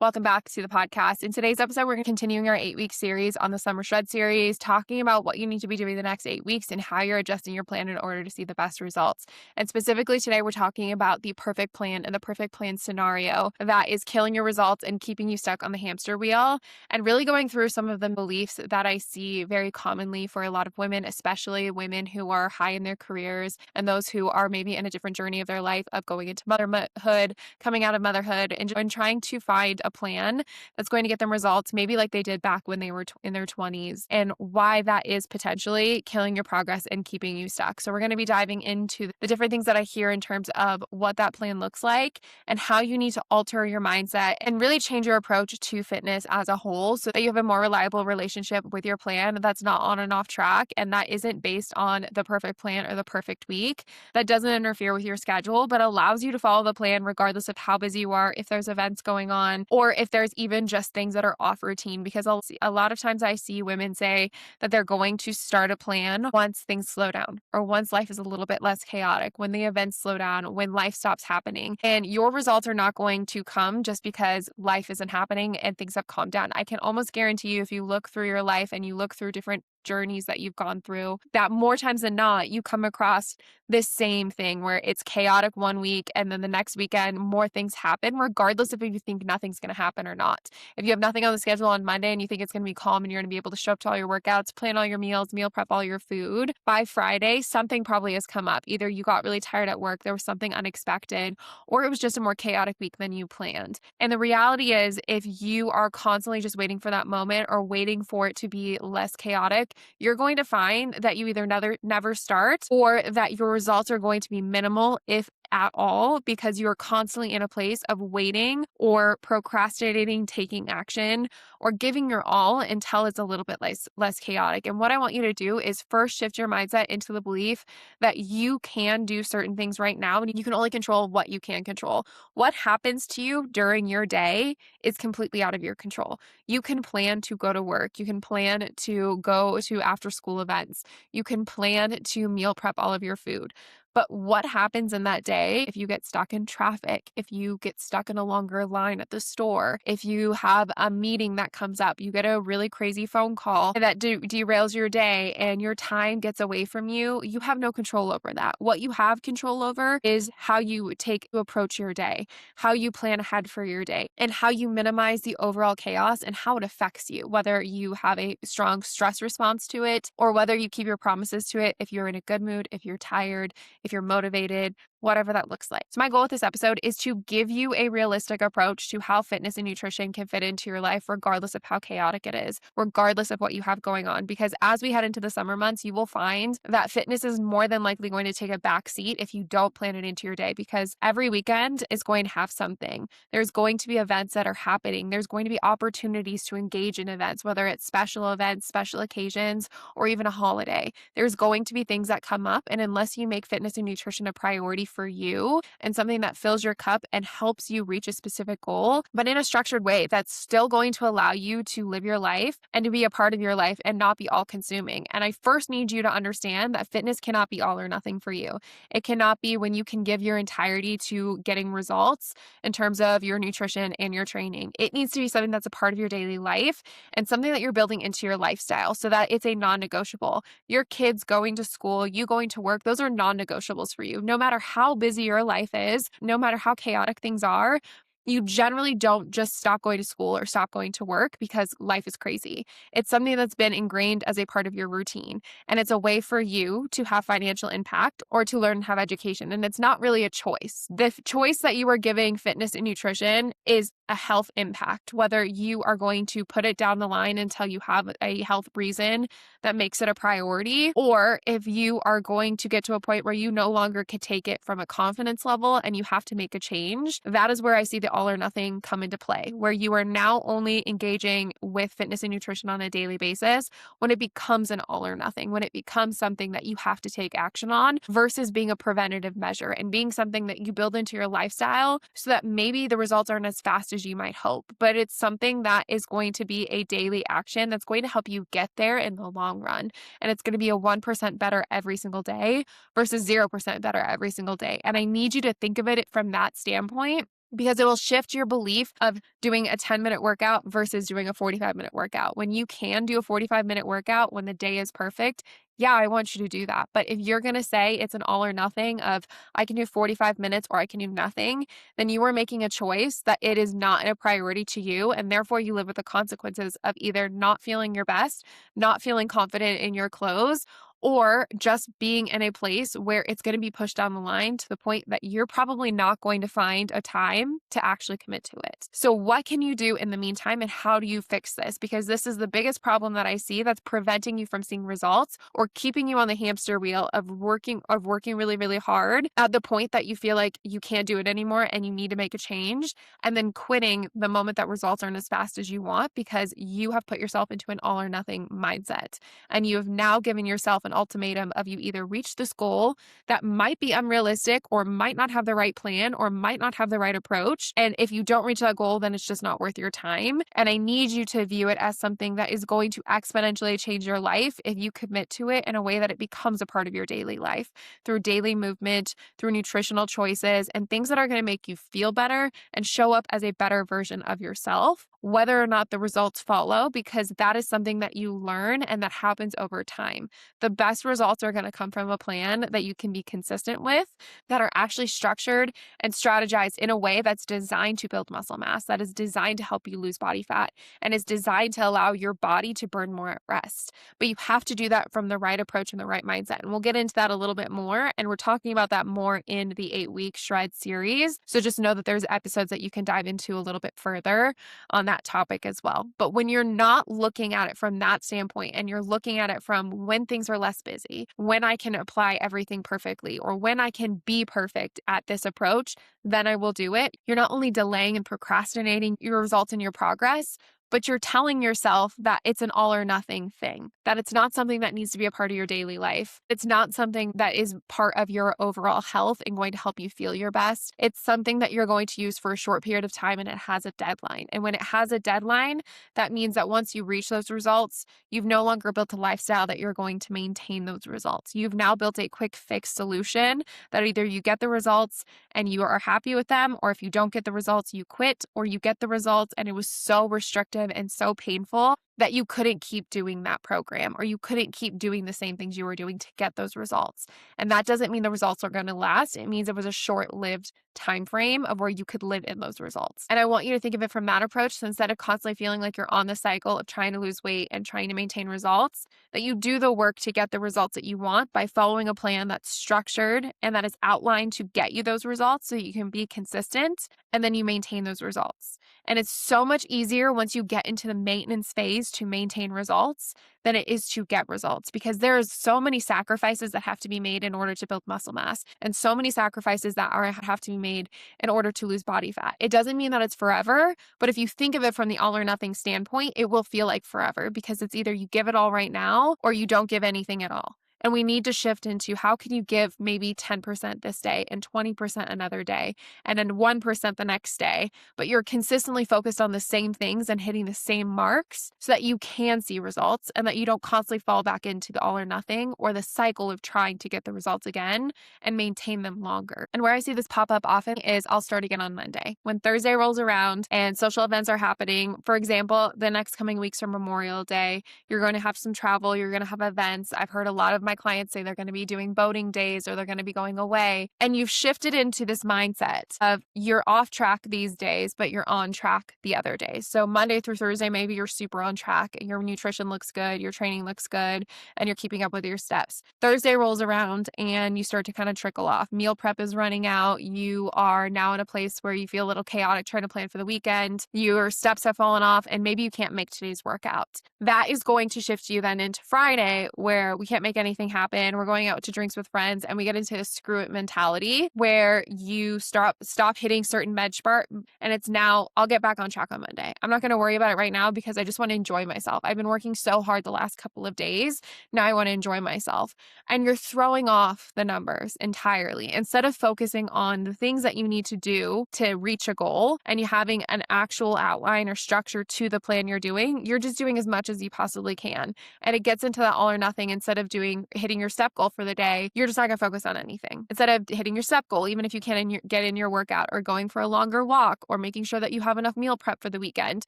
Welcome back to the podcast. In today's episode, we're continuing our 8-week series on the Summer Shred series, talking about what you need to be doing the next 8 weeks and how you're adjusting your plan in order to see the best results. And specifically today, we're talking about the perfect plan and the perfect plan scenario that is killing your results and keeping you stuck on the hamster wheel, and really going through some of the beliefs that I see very commonly for a lot of women, especially women who are high in their careers and those who are maybe in a different journey of their life of going into motherhood, coming out of motherhood, and trying to find a plan that's going to get them results, maybe like they did back when they were in their 20s, and why that is potentially killing your progress and keeping you stuck. So we're going to be diving into the different things that I hear in terms of what that plan looks like and how you need to alter your mindset and really change your approach to fitness as a whole so that you have a more reliable relationship with your plan that's not on and off track and that isn't based on the perfect plan or the perfect week, that doesn't interfere with your schedule, but allows you to follow the plan regardless of how busy you are, if there's events going on, or if there's even just things that are off routine. Because a lot of times I see women say that they're going to start a plan once things slow down or once life is a little bit less chaotic, when the events slow down, when life stops happening. And your results are not going to come just because life isn't happening and things have calmed down. I can almost guarantee you, if you look through your life and you look through different journeys that you've gone through, that more times than not, you come across this same thing where it's chaotic one week and then the next weekend more things happen, regardless if you think nothing's going to happen or not. If you have nothing on the schedule on Monday and you think it's going to be calm and you're going to be able to show up to all your workouts, plan all your meals, meal prep all your food, by Friday, something probably has come up. Either you got really tired at work, there was something unexpected, or it was just a more chaotic week than you planned. And the reality is, if you are constantly just waiting for that moment or waiting for it to be less chaotic, you're going to find that you either never start, or that your results are going to be minimal, if at all, because you're constantly in a place of waiting or procrastinating, taking action, or giving your all until it's a little bit less chaotic. And what I want you to do is first shift your mindset into the belief that you can do certain things right now, and you can only control what you can control. What happens to you during your day is completely out of your control. You can plan to go to work. You can plan to go to after school events. You can plan to meal prep all of your food. But what happens in that day if you get stuck in traffic, if you get stuck in a longer line at the store, if you have a meeting that comes up, you get a really crazy phone call that derails your day and your time gets away from you, you have no control over that. What you have control over is how you approach your day, how you plan ahead for your day, and how you minimize the overall chaos and how it affects you, whether you have a strong stress response to it or whether you keep your promises to it, if you're in a good mood, if you're tired, if you're motivated, whatever that looks like. So my goal with this episode is to give you a realistic approach to how fitness and nutrition can fit into your life, regardless of how chaotic it is, regardless of what you have going on. Because as we head into the summer months, you will find that fitness is more than likely going to take a back seat if you don't plan it into your day, because every weekend is going to have something. There's going to be events that are happening. There's going to be opportunities to engage in events, whether it's special events, special occasions, or even a holiday. There's going to be things that come up. And unless you make fitness and nutrition a priority for you and something that fills your cup and helps you reach a specific goal, but in a structured way that's still going to allow you to live your life and to be a part of your life and not be all consuming. And I first need you to understand that fitness cannot be all or nothing for you. It cannot be when you can give your entirety to getting results in terms of your nutrition and your training. It needs to be something that's a part of your daily life and something that you're building into your lifestyle so that it's a non-negotiable. Your kids going to school, you going to work, those are non-negotiables for you. No matter how busy your life is, no matter how chaotic things are, you generally don't just stop going to school or stop going to work because life is crazy. It's something that's been ingrained as a part of your routine. And it's a way for you to have financial impact or to learn and have education. And it's not really a choice. The choice that you are giving fitness and nutrition is a health impact, whether you are going to put it down the line until you have a health reason that makes it a priority, or if you are going to get to a point where you no longer can take it from a confidence level and you have to make a change. That is where I see the all or nothing come into play, where you are now only engaging with fitness and nutrition on a daily basis when it becomes an all or nothing, when it becomes something that you have to take action on versus being a preventative measure and being something that you build into your lifestyle so that maybe the results aren't as fast as you might hope, but it's something that is going to be a daily action that's going to help you get there in the long run. And it's going to be a 1% better every single day versus 0% better every single day. And I need you to think of it from that standpoint because it will shift your belief of doing a 10-minute workout versus doing a 45-minute workout. When you can do a 45-minute workout when the day is perfect, yeah, I want you to do that. But if you're going to say it's an all or nothing of I can do 45 minutes or I can do nothing, then you are making a choice that it is not a priority to you. And therefore, you live with the consequences of either not feeling your best, not feeling confident in your clothes, or just being in a place where it's going to be pushed down the line to the point that you're probably not going to find a time to actually commit to it. So what can you do in the meantime, and how do you fix this? Because this is the biggest problem that I see that's preventing you from seeing results or keeping you on the hamster wheel of working really, really hard at the point that you feel like you can't do it anymore and you need to make a change, and then quitting the moment that results aren't as fast as you want because you have put yourself into an all or nothing mindset. And you have now given yourself an ultimatum of you either reach this goal that might be unrealistic or might not have the right plan or might not have the right approach. And if you don't reach that goal, then it's just not worth your time. And I need you to view it as something that is going to exponentially change your life if you commit to it in a way that it becomes a part of your daily life through daily movement, through nutritional choices, and things that are going to make you feel better and show up as a better version of yourself, whether or not the results follow, because that is something that you learn and that happens over time. The best results are going to come from a plan that you can be consistent with, that are actually structured and strategized in a way that's designed to build muscle mass, that is designed to help you lose body fat, and is designed to allow your body to burn more at rest. But you have to do that from the right approach and the right mindset. And we'll get into that a little bit more. And we're talking about that more in the 8-week shred series. So just know that there's episodes that you can dive into a little bit further on that topic as well. But when you're not looking at it from that standpoint and you're looking at it from when things are less busy, when I can apply everything perfectly, or when I can be perfect at this approach, then I will do it. You're not only delaying and procrastinating your results and your progress, but you're telling yourself that it's an all or nothing thing, that it's not something that needs to be a part of your daily life. It's not something that is part of your overall health and going to help you feel your best. It's something that you're going to use for a short period of time and it has a deadline. And when it has a deadline, that means that once you reach those results, you've no longer built a lifestyle that you're going to maintain those results. You've now built a quick fix solution that either you get the results and you are happy with them, or if you don't get the results, you quit, or you get the results and it was so restrictive and so painful that you couldn't keep doing that program, or you couldn't keep doing the same things you were doing to get those results. And that doesn't mean the results are going to last. It means it was a short-lived time frame of where you could live in those results. And I want you to think of it from that approach. So instead of constantly feeling like you're on the cycle of trying to lose weight and trying to maintain results, that you do the work to get the results that you want by following a plan that's structured and that is outlined to get you those results so you can be consistent, and then you maintain those results. And it's so much easier once you get into the maintenance phase to maintain results than it is to get results, because there's so many sacrifices that have to be made in order to build muscle mass, and so many sacrifices that have to be made in order to lose body fat. It doesn't mean that it's forever, but if you think of it from the all or nothing standpoint, it will feel like forever, because it's either you give it all right now or you don't give anything at all. And we need to shift into how can you give maybe 10% this day and 20% another day and then 1% the next day, but you're consistently focused on the same things and hitting the same marks so that you can see results and that you don't constantly fall back into the all or nothing or the cycle of trying to get the results again and maintain them longer. And where I see this pop up often is I'll start again on Monday. When Thursday rolls around and social events are happening, for example, the next coming weeks are Memorial Day, you're going to have some travel, you're going to have events. I've heard a lot of my clients say they're going to be doing boating days or they're going to be going away. And you've shifted into this mindset of you're off track these days, but you're on track the other days. So Monday through Thursday, maybe you're super on track and your nutrition looks good, your training looks good, and you're keeping up with your steps. Thursday rolls around and you start to kind of trickle off. Meal prep is running out. You are now in a place where you feel a little chaotic trying to plan for the weekend. Your steps have fallen off and maybe you can't make today's workout. That is going to shift you then into Friday where we can't make anything happen. We're going out to drinks with friends and we get into a screw it mentality where you stop hitting certain benchmark and it's now I'll get back on track on Monday. I'm not going to worry about it right now because I just want to enjoy myself. I've been working so hard the last couple of days. Now I want to enjoy myself. And you're throwing off the numbers entirely. Instead of focusing on the things that you need to do to reach a goal and you having an actual outline or structure to the plan you're doing, you're just doing as much as you possibly can. And it gets into that all or nothing instead of doing hitting your step goal for the day, you're just not going to focus on anything. Instead of hitting your step goal, even if you can get in your workout or going for a longer walk or making sure that you have enough meal prep for the weekend,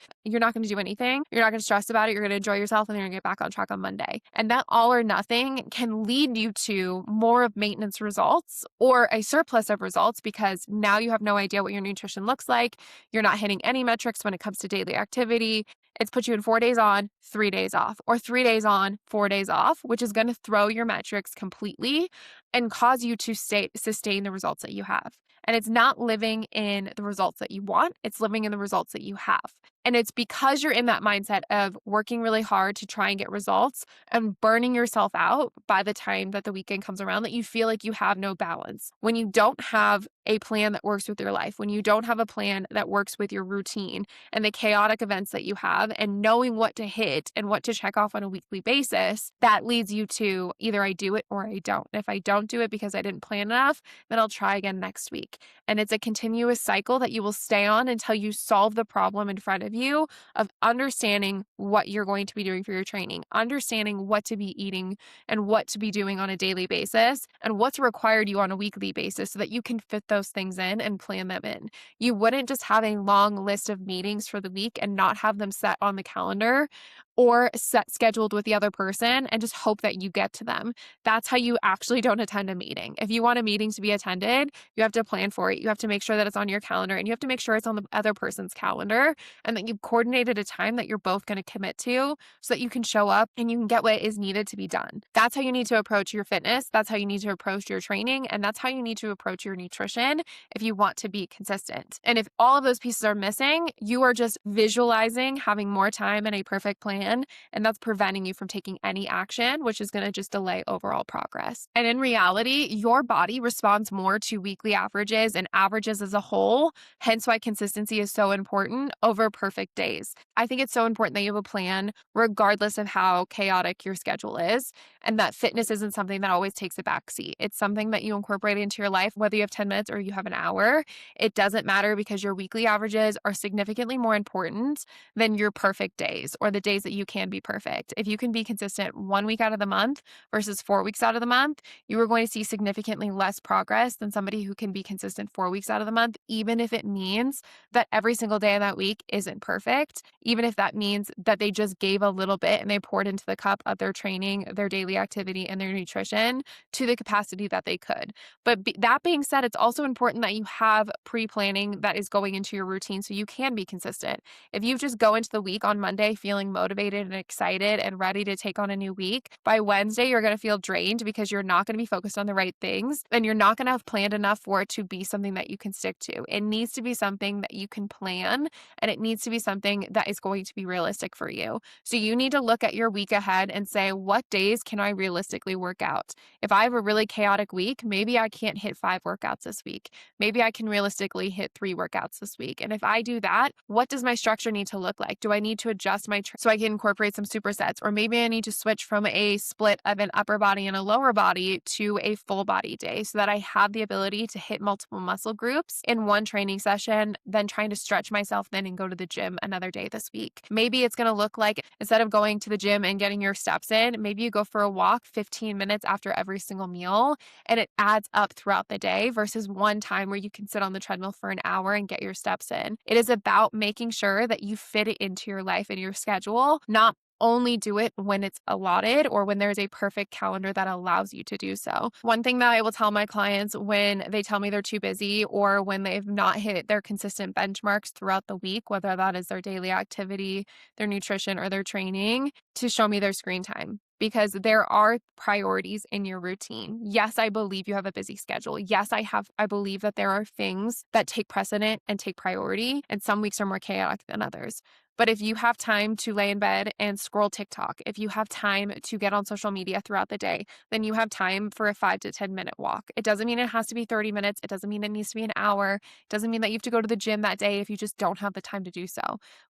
you're not going to do anything. You're not going to stress about it. You're going to enjoy yourself and then you're going to get back on track on Monday. And that all or nothing can lead you to more of maintenance results or a surplus of results because now you have no idea what your nutrition looks like. You're not hitting any metrics when it comes to daily activity. It's put you in 4 days on, 3 days off, or 3 days on, 4 days off, which is going to throw your metrics completely and cause you to sustain the results that you have. And it's not living in the results that you want, it's living in the results that you have. And it's because you're in that mindset of working really hard to try and get results and burning yourself out by the time that the weekend comes around that you feel like you have no balance. When you don't have a plan that works with your life, when you don't have a plan that works with your routine and the chaotic events that you have, and knowing what to hit and what to check off on a weekly basis, that leads you to either I do it or I don't. And if I don't do it because I didn't plan enough, then I'll try again next week. And it's a continuous cycle that you will stay on until you solve the problem in front of you of understanding what you're going to be doing for your training, understanding what to be eating and what to be doing on a daily basis and what's required you on a weekly basis so that you can fit those things in and plan them in. You wouldn't just have a long list of meetings for the week and not have them set on the calendar or scheduled with the other person and just hope that you get to them. That's how you actually don't attend a meeting. If you want a meeting to be attended, you have to plan for it. You have to make sure that it's on your calendar and you have to make sure it's on the other person's calendar and that you've coordinated a time that you're both going to commit to so that you can show up and you can get what is needed to be done. That's how you need to approach your fitness. That's how you need to approach your training. And that's how you need to approach your nutrition if you want to be consistent. And if all of those pieces are missing, you are just visualizing having more time and a perfect plan. And that's preventing you from taking any action, which is going to just delay overall progress. And in reality, your body responds more to weekly averages and averages as a whole, hence why consistency is so important over perfect days. I think it's so important that you have a plan regardless of how chaotic your schedule is, and that fitness isn't something that always takes a backseat. It's something that you incorporate into your life, whether you have 10 minutes or you have an hour. It doesn't matter because your weekly averages are significantly more important than your perfect days or the days that you can be perfect. If you can be consistent 1 week out of the month versus 4 weeks out of the month, you are going to see significantly less progress than somebody who can be consistent 4 weeks out of the month, even if it means that every single day of that week isn't perfect, even if that means that they just gave a little bit and they poured into the cup of their training, their daily activity, and their nutrition to the capacity that they could. But that being said, it's also important that you have pre-planning that is going into your routine so you can be consistent. If you just go into the week on Monday feeling motivated and excited and ready to take on a new week, by Wednesday, you're going to feel drained because you're not going to be focused on the right things and you're not going to have planned enough for it to be something that you can stick to. It needs to be something that you can plan and it needs to be something that is going to be realistic for you. So you need to look at your week ahead and say, what days can I realistically work out? If I have a really chaotic week, maybe I can't hit 5 workouts this week. Maybe I can realistically hit 3 workouts this week. And if I do that, what does my structure need to look like? Do I need to adjust so I can incorporate some supersets? Or maybe I need to switch from a split of an upper body and a lower body to a full body day so that I have the ability to hit multiple muscle groups in one training session, then trying to stretch myself then and go to the gym another day this week. Maybe it's going to look like instead of going to the gym and getting your steps in, maybe you go for a walk 15 minutes after every single meal and it adds up throughout the day versus one time where you can sit on the treadmill for an hour and get your steps in. It is about making sure that you fit it into your life and your schedule, not only do it when it's allotted or when there's a perfect calendar that allows you to do so. One thing that I will tell my clients when they tell me they're too busy or when they've not hit their consistent benchmarks throughout the week, whether that is their daily activity, their nutrition, or their training, to show me their screen time. Because there are priorities in your routine. Yes, I believe you have a busy schedule. Yes, I believe that there are things that take precedent and take priority, and some weeks are more chaotic than others. But if you have time to lay in bed and scroll TikTok, if you have time to get on social media throughout the day, then you have time for a 5 to 10 minute walk. It doesn't mean it has to be 30 minutes. It doesn't mean it needs to be an hour. It doesn't mean that you have to go to the gym that day if you just don't have the time to do so.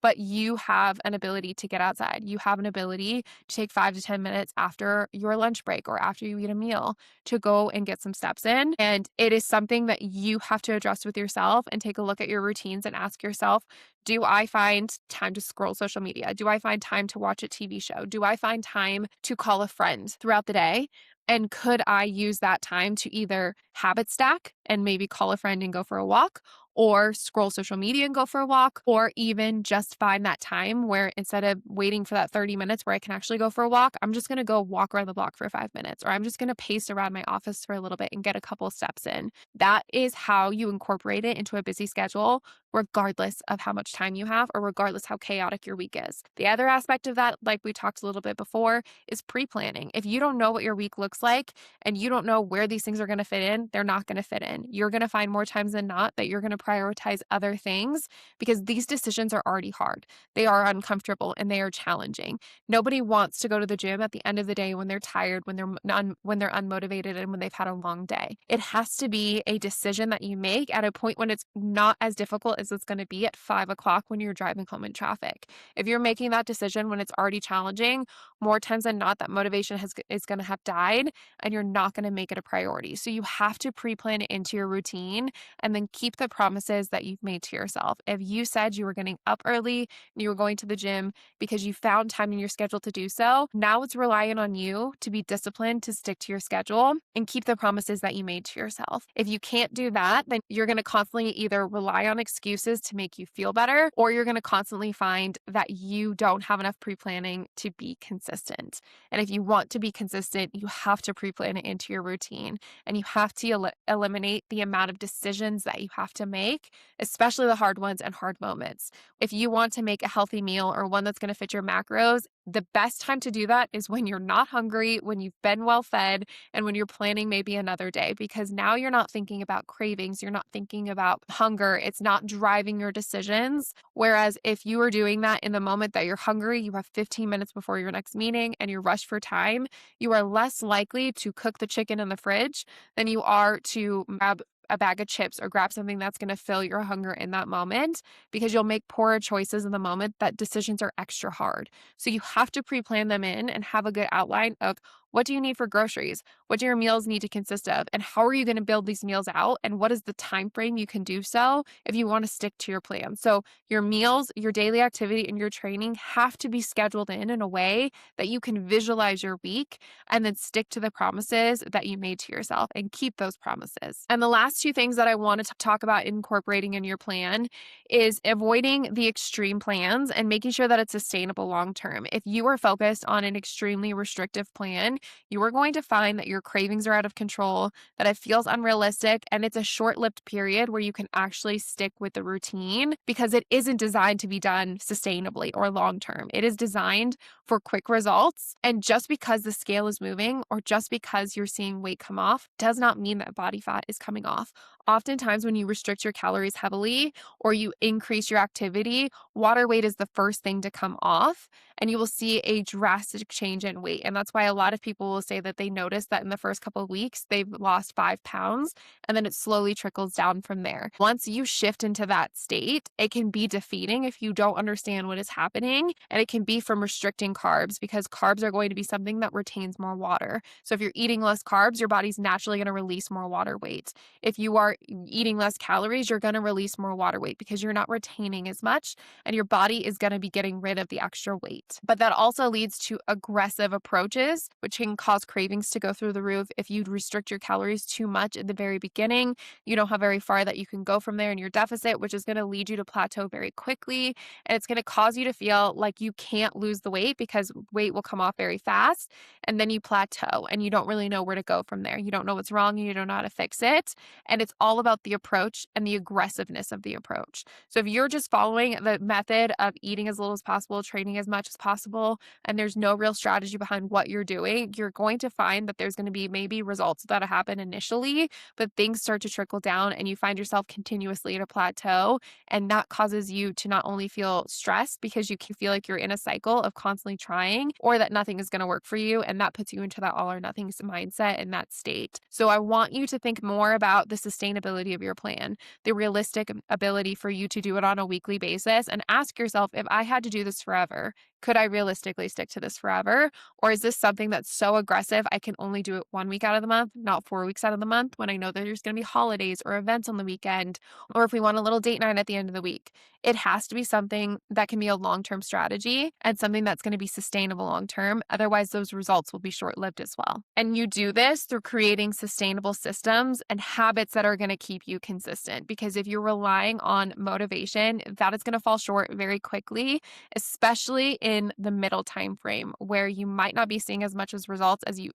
But you have an ability to get outside. You have an ability to take 5 to 10 minutes after your lunch break or after you eat a meal to go and get some steps in. And it is something that you have to address with yourself and take a look at your routines and ask yourself, do I find time to scroll social media? Do I find time to watch a TV show? Do I find time to call a friend throughout the day? And could I use that time to either habit stack and maybe call a friend and go for a walk, or scroll social media and go for a walk, or even just find that time where instead of waiting for that 30 minutes where I can actually go for a walk, I'm just going to go walk around the block for 5 minutes, or I'm just going to pace around my office for a little bit and get a couple steps in. That is how you incorporate it into a busy schedule, regardless of how much time you have or regardless how chaotic your week is. The other aspect of that, like we talked a little bit before, is pre-planning. If you don't know what your week looks like and you don't know where these things are going to fit in, they're not going to fit in. You're going to find more times than not that you're going to prioritize other things because these decisions are already hard. They are uncomfortable and they are challenging. Nobody wants to go to the gym at the end of the day when they're tired, when they're unmotivated, and when they've had a long day. It has to be a decision that you make at a point when it's not as difficult as it's going to be at 5 o'clock when you're driving home in traffic. If you're making that decision when it's already challenging, more times than not, that motivation is going to have died and you're not going to make it a priority. So you have to pre-plan it into your routine and then keep the promises that you've made to yourself. If you said you were getting up early and you were going to the gym because you found time in your schedule to do so, now it's relying on you to be disciplined to stick to your schedule and keep the promises that you made to yourself. If you can't do that, then you're going to constantly either rely on excuses to make you feel better, or you're going to constantly find that you don't have enough pre-planning to be consistent. And if you want to be consistent, you have to pre-plan it into your routine, and you have to eliminate the amount of decisions that you have to make, especially the hard ones and hard moments. If you want to make a healthy meal or one that's going to fit your macros, the best time to do that is when you're not hungry, when you've been well fed, and when you're planning maybe another day, because now you're not thinking about cravings, you're not thinking about hunger, it's not driving your decisions. Whereas if you are doing that in the moment that you're hungry, you have 15 minutes before your next meeting and you're rushed for time, you are less likely to cook the chicken in the fridge than you are to grab a bag of chips or grab something that's going to fill your hunger in that moment, because you'll make poorer choices in the moment that decisions are extra hard. So you have to pre-plan them in and have a good outline of what do you need for groceries? What do your meals need to consist of? And how are you going to build these meals out? And what is the time frame you can do so if you want to stick to your plan? So your meals, your daily activity, and your training have to be scheduled in a way that you can visualize your week and then stick to the promises that you made to yourself and keep those promises. And the last two things that I wanted to talk about incorporating in your plan is avoiding the extreme plans and making sure that it's sustainable long term. If you are focused on an extremely restrictive plan, you are going to find that your cravings are out of control, that it feels unrealistic, and it's a short-lived period where you can actually stick with the routine because it isn't designed to be done sustainably or long term. It is designed for quick results. And just because the scale is moving or just because you're seeing weight come off does not mean that body fat is coming off. Oftentimes, when you restrict your calories heavily or you increase your activity, water weight is the first thing to come off, and you will see a drastic change in weight. And that's why a lot of people will say that they notice that in the first couple of weeks, they've lost 5 pounds, and then it slowly trickles down from there. Once you shift into that state, it can be defeating if you don't understand what is happening, and it can be from restricting carbs because carbs are going to be something that retains more water. So if you're eating less carbs, your body's naturally going to release more water weight. If you are eating less calories, you're going to release more water weight because you're not retaining as much, and your body is going to be getting rid of the extra weight. But that also leads to aggressive approaches, which can cause cravings to go through the roof. If you restrict your calories too much at the very beginning, you don't have very far that you can go from there in your deficit, which is going to lead you to plateau very quickly. And it's going to cause you to feel like you can't lose the weight because weight will come off very fast. And then you plateau and you don't really know where to go from there. You don't know what's wrong and you don't know how to fix it. And it's all about the approach and the aggressiveness of the approach. So if you're just following the method of eating as little as possible, training as much as possible, and there's no real strategy behind what you're doing, you're going to find that there's going to be maybe results that happen initially, but things start to trickle down and you find yourself continuously at a plateau. And that causes you to not only feel stressed because you can feel like you're in a cycle of constantly trying or that nothing is going to work for you. And that puts you into that all or nothing mindset in that state. So I want you to think more about the sustainability of your plan, the realistic ability for you to do it on a weekly basis, and ask yourself, if I had to do this forever, Could I realistically stick to this forever? Or is this something that's so aggressive, I can only do it 1 week out of the month, not 4 weeks out of the month when I know that there's going to be holidays or events on the weekend, or if we want a little date night at the end of the week? It has to be something that can be a long-term strategy and something that's going to be sustainable long-term. Otherwise, those results will be short-lived as well. And you do this through creating sustainable systems and habits that are going to keep you consistent. Because if you're relying on motivation, that is going to fall short very quickly, especially in the middle time frame where you might not be seeing as results as you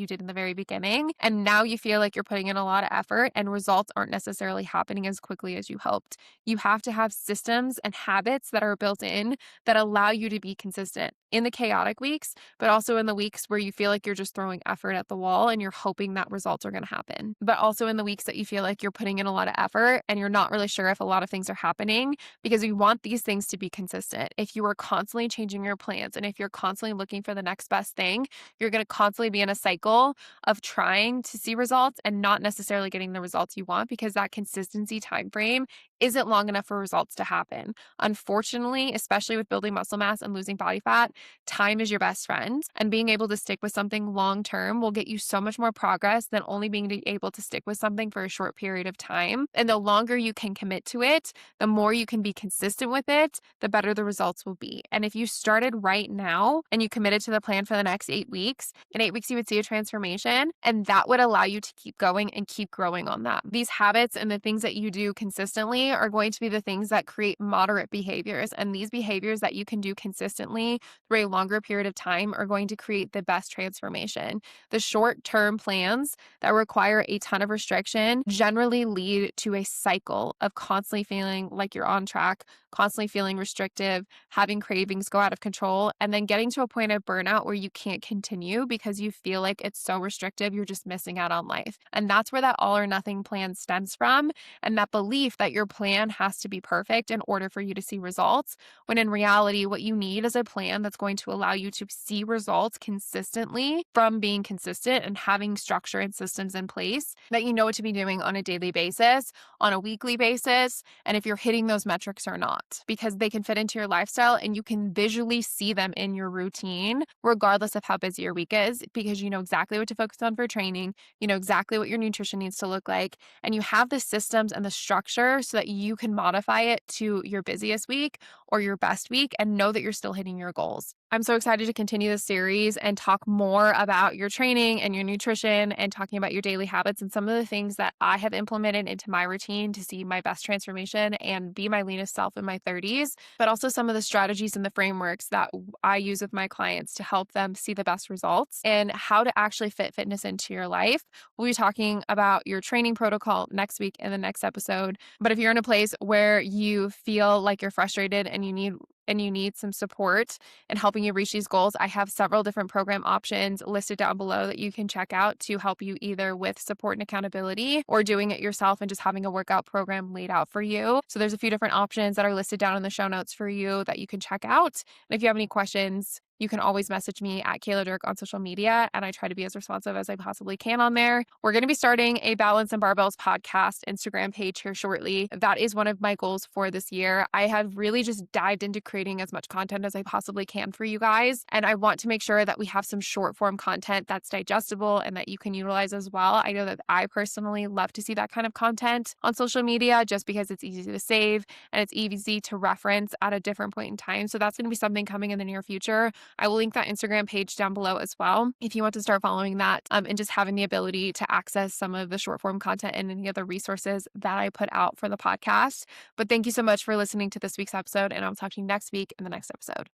did in the very beginning. And now you feel like you're putting in a lot of effort and results aren't necessarily happening as quickly as you hoped. You have to have systems and habits that are built in that allow you to be consistent in the chaotic weeks, but also in the weeks where you feel like you're just throwing effort at the wall and you're hoping that results are going to happen. But also in the weeks that you feel like you're putting in a lot of effort and you're not really sure if a lot of things are happening, because we want these things to be consistent. If you are constantly changing your plans and if you're constantly looking for the next best thing, you're going to constantly be in a cycle of trying to see results and not necessarily getting the results you want, because that consistency time frame isn't long enough for results to happen. Unfortunately, especially with building muscle mass and losing body fat, time is your best friend, and being able to stick with something long term will get you so much more progress than only being able to stick with something for a short period of time. And the longer you can commit to it, the more you can be consistent with it, the better the results will be. And if you started right now and you committed to the plan for the next 8 weeks, in 8 weeks you would see a transformation, and that would allow you to keep going and keep growing on that. These habits and the things that you do consistently are going to be the things that create moderate behaviors, and these behaviors that you can do consistently through a longer period of time are going to create the best transformation. The short-term plans that require a ton of restriction generally lead to a cycle of constantly feeling like you're on track, constantly feeling restrictive, having cravings go out of control, and then getting to a point of burnout where you can't continue because you feel like it's so restrictive, you're just missing out on life. And that's where that all or nothing plan stems from, and that belief that your plan has to be perfect in order for you to see results, when in reality, what you need is a plan that's going to allow you to see results consistently from being consistent and having structure and systems in place that you know what to be doing on a daily basis, on a weekly basis, and if you're hitting those metrics or not, because they can fit into your lifestyle and you can visually see them in your routine, regardless of how busy your week is, because you know exactly what to focus on for training, you know exactly what your nutrition needs to look like, and you have the systems and the structure so that you can modify it to your busiest week or your best week and know that you're still hitting your goals. I'm so excited to continue this series and talk more about your training and your nutrition and talking about your daily habits and some of the things that I have implemented into my routine to see my best transformation and be my leanest self in my 30s, but also some of the strategies and the frameworks that I use with my clients to help them see the best results and how to actually fit fitness into your life. We'll be talking about your training protocol next week in the next episode. But if you're in a place where you feel like you're frustrated and you need some support in helping you reach these goals, I have several different program options listed down below that you can check out to help you either with support and accountability or doing it yourself and just having a workout program laid out for you. So there's a few different options that are listed down in the show notes for you that you can check out. And if you have any questions, you can always message me at Kayla Dirk on social media, and I try to be as responsive as I possibly can on there. We're going to be starting a Balance and Barbells podcast Instagram page here shortly. That is one of my goals for this year. I have really just dived into creating as much content as I possibly can for you guys, and I want to make sure that we have some short form content that's digestible and that you can utilize as well. I know that I personally love to see that kind of content on social media just because it's easy to save and it's easy to reference at a different point in time. So that's going to be something coming in the near future. I will link that Instagram page down below as well if you want to start following that and just having the ability to access some of the short form content and any other resources that I put out for the podcast. But thank you so much for listening to this week's episode, and I'll talk to you next week in the next episode.